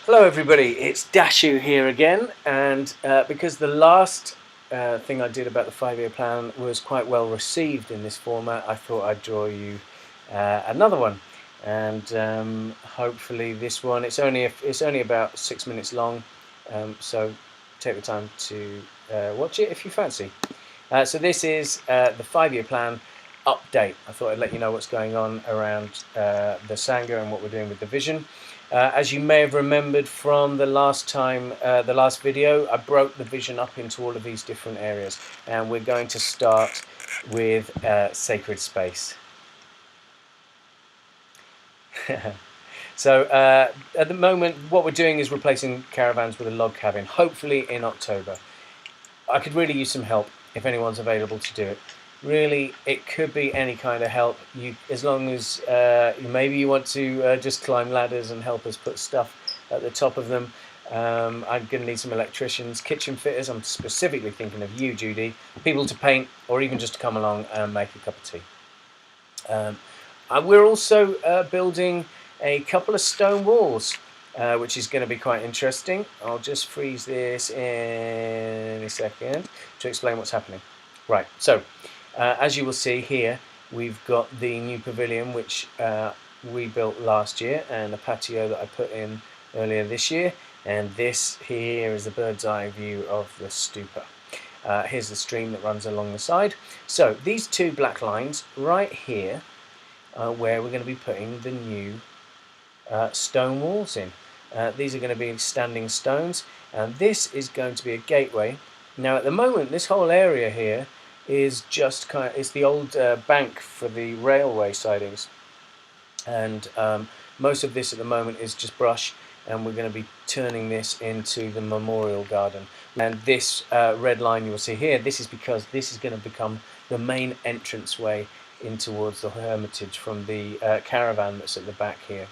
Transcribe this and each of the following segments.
Hello everybody, it's Dashu here again, and because the last thing I did about the 5-year plan was quite well received in this format, I thought I'd draw you another one, and hopefully this one, it's only about 6 minutes long, so take the time to watch it if you fancy. So this is the 5-year plan update. I thought I'd let you know what's going on around the Sangha and what we're doing with the vision. As you may have remembered from the last time, the last video, I broke the vision up into all of these different areas, and we're going to start with sacred space. So at the moment, what we're doing is replacing caravans with a log cabin, hopefully in October. I could really use some help if anyone's available to do it. Really, it could be any kind of help. As long as maybe you want to just climb ladders and help us put stuff at the top of them. I'm going to need some electricians, kitchen fitters. I'm specifically thinking of you, Judy. People to paint, or even just to come along and make a cup of tea. We're also building a couple of stone walls, which is going to be quite interesting. I'll just freeze this in a second to explain what's happening. Right, so as you will see here, we've got the new pavilion which we built last year, and a patio that I put in earlier this year, and this here is a bird's eye view of the stupa. Here's the stream that runs along the side. So these two black lines right here are where we're going to be putting the new stone walls in. These are going to be standing stones, and this is going to be a gateway. Now at the moment, this whole area here is just it's the old bank for the railway sidings, and most of this at the moment is just brush, and we're going to be turning this into the memorial garden. And this red line you will see here, this is because this is going to become the main entranceway in towards the hermitage from the caravan that's at the back here.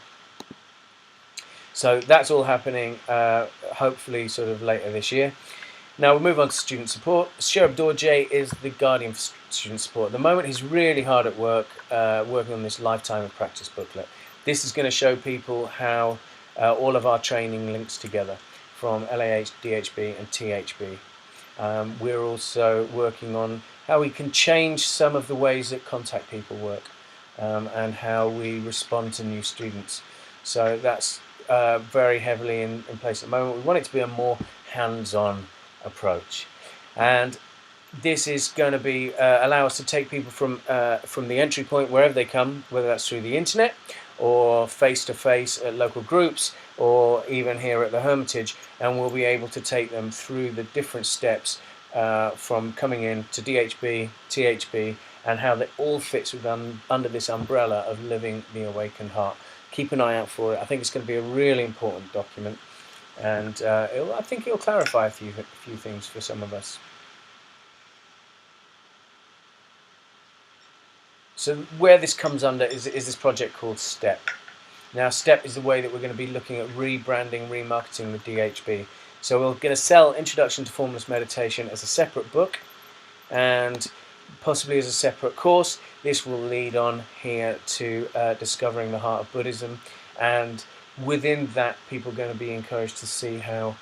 So that's all happening hopefully sort of later this year. Now we'll move on to student support. Sherab Dorje is the guardian for student support. At the moment he's really hard at work working on this lifetime of practice booklet. This is going to show people how all of our training links together from LAH, DHB and THB. We're also working on how we can change some of the ways that contact people work and how we respond to new students. So that's very heavily in place at the moment. We want it to be a more hands-on approach, and this is going to be allow us to take people from the entry point wherever they come, whether that's through the internet or face-to-face at local groups or even here at the Hermitage, and we'll be able to take them through the different steps from coming in to DHB, THB, and how that all fits under this umbrella of living the awakened heart. Keep an eye out for it. I think it's going to be a really important document, and I think it'll clarify a few things for some of us. So where this comes under is this project called STEP. Now STEP is the way that we're going to be looking at rebranding, remarketing the DHB. So we're going to sell Introduction to Formless Meditation as a separate book, and possibly as a separate course. This will lead on here to Discovering the Heart of Buddhism, and within that people are going to be encouraged to see how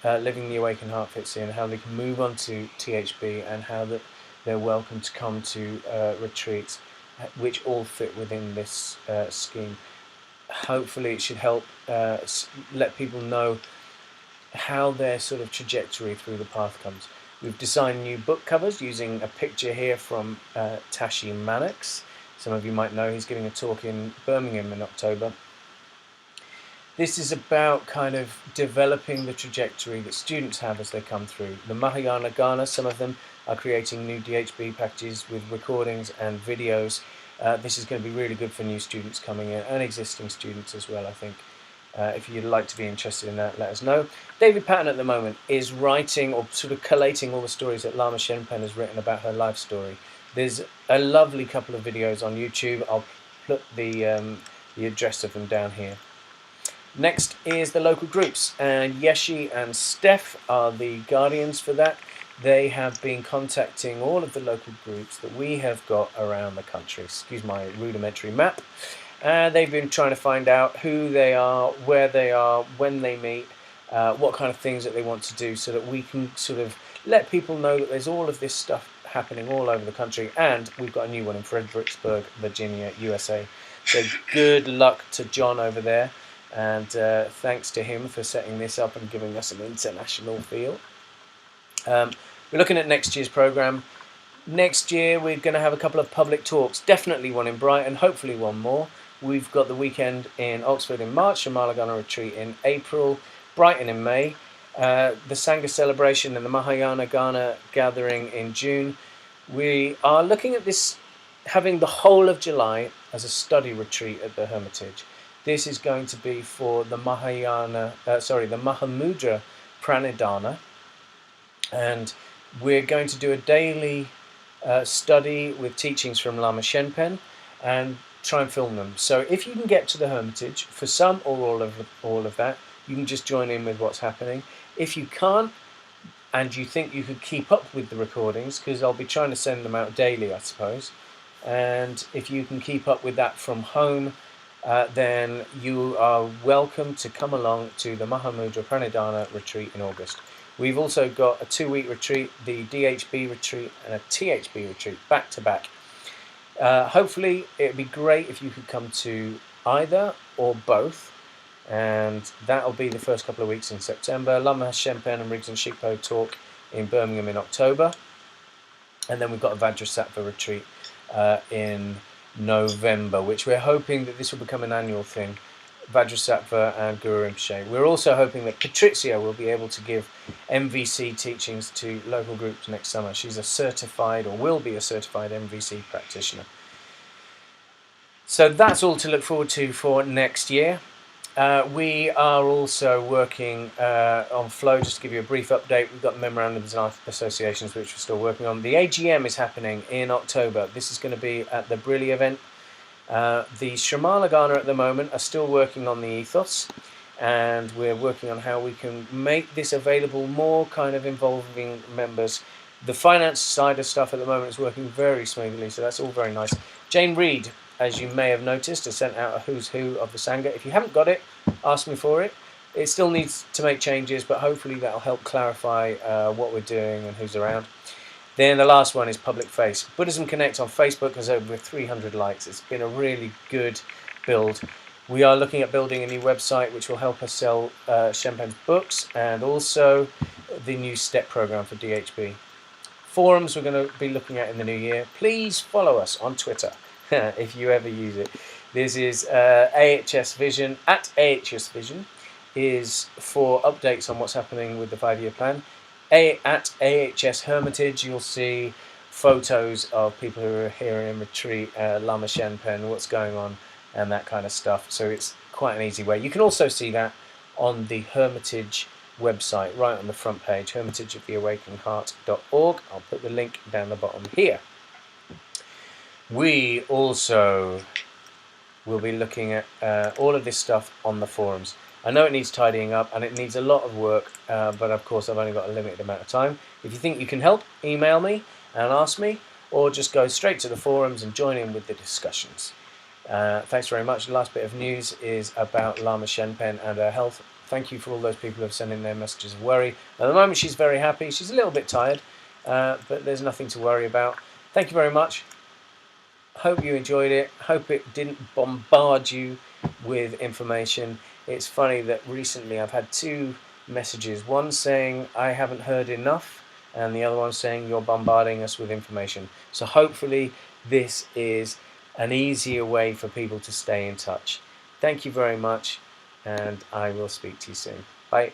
Living the Awakened Heart fits in, how they can move on to THB, and how that they're welcome to come to retreats which all fit within this scheme. Hopefully it should help let people know how their sort of trajectory through the path comes. We've designed new book covers using a picture here from Tashi Mannix. Some of you might know he's giving a talk in Birmingham in October. This is about kind of developing the trajectory that students have as they come through. The Mahayana Ghana, some of them are creating new DHB packages with recordings and videos. This is going to be really good for new students coming in and existing students as well, I think. If you'd like to be interested in that, let us know. David Patton at the moment is writing or sort of collating all the stories that Lama Shenpen has written about her life story. There's a lovely couple of videos on YouTube. I'll put the address of them down here. Next is the local groups, and Yeshi and Steph are the guardians for that. They have been contacting all of the local groups that we have got around the country. Excuse my rudimentary map. They've been trying to find out who they are, where they are, when they meet, what kind of things that they want to do, so that we can sort of let people know that there's all of this stuff happening all over the country. And we've got a new one in Fredericksburg, Virginia, USA. So good luck to John over there, and thanks to him for setting this up and giving us an international feel. We're looking at next year's programme. Next year we're going to have a couple of public talks, definitely one in Brighton, hopefully one more. We've got the weekend in Oxford in March, Shambhala Ghana Retreat in April, Brighton in May, the Sangha celebration and the Mahayana Ghana gathering in June. We are looking at this, having the whole of July as a study retreat at the Hermitage. This is going to be for the Mahamudra Pranidhana, and we're going to do a daily study with teachings from Lama Shenpen and try and film them. So if you can get to the Hermitage, for some or all of that, you can just join in with what's happening. If you can't, and you think you could keep up with the recordings, because I'll be trying to send them out daily, I suppose, and if you can keep up with that from home, then you are welcome to come along to the Mahamudra Pranidhana retreat in August. We've also got a 2-week retreat, the DHB retreat and a THB retreat, back to back. Hopefully it'd be great if you could come to either or both, and that'll be the first couple of weeks in September. Lama Shenpen and Riggs and Shikpo talk in Birmingham in October, and then we've got a Vajrasattva retreat in November, which we're hoping that this will become an annual thing. Vajrasattva and Guru Rinpoche. We're also hoping that Patrizia will be able to give MVC teachings to local groups next summer. She's a certified, or will be a certified, MVC practitioner. So that's all to look forward to for next year. We are also working on Flow. Just to give you a brief update, we've got memorandums and associations which we're still working on. The AGM is happening in October. This is going to be at the Brilli event. The Shambhala Ghana at the moment are still working on the ethos, and we're working on how we can make this available, more kind of involving members. The finance side of stuff at the moment is working very smoothly, so that's all very nice. Jane Reed, as you may have noticed, has sent out a who's who of the Sangha. If you haven't got it, ask me for it. It still needs to make changes, but hopefully that'll help clarify what we're doing and who's around. Then the last one is Public Face. Buddhism Connect on Facebook has over 300 likes. It's been a really good build. We are looking at building a new website which will help us sell Shenpen's books, and also the new STEP program for DHB. Forums we're going to be looking at in the new year. Please follow us on Twitter if you ever use it. This is AHS Vision, at AHS Vision, is for updates on what's happening with the 5-year plan. At AHS Hermitage, you'll see photos of people who are here in retreat, Lama Shenpen, what's going on, and that kind of stuff. So it's quite an easy way. You can also see that on the Hermitage website, right on the front page, hermitageoftheawakeningheart.org. I'll put the link down the bottom here. We also will be looking at all of this stuff on the forums. I know it needs tidying up and it needs a lot of work, but of course I've only got a limited amount of time. If you think you can help, email me and ask me, or just go straight to the forums and join in with the discussions. Thanks very much. The last bit of news is about Lama Shenpen and her health. Thank you for all those people who have sent in their messages of worry. At the moment she's very happy. She's a little bit tired, but there's nothing to worry about. Thank you very much. Hope you enjoyed it. Hope it didn't bombard you with information. It's funny that recently I've had 2 messages, one saying I haven't heard enough, and the other one saying you're bombarding us with information. So hopefully this is an easier way for people to stay in touch. Thank you very much, and I will speak to you soon. Bye.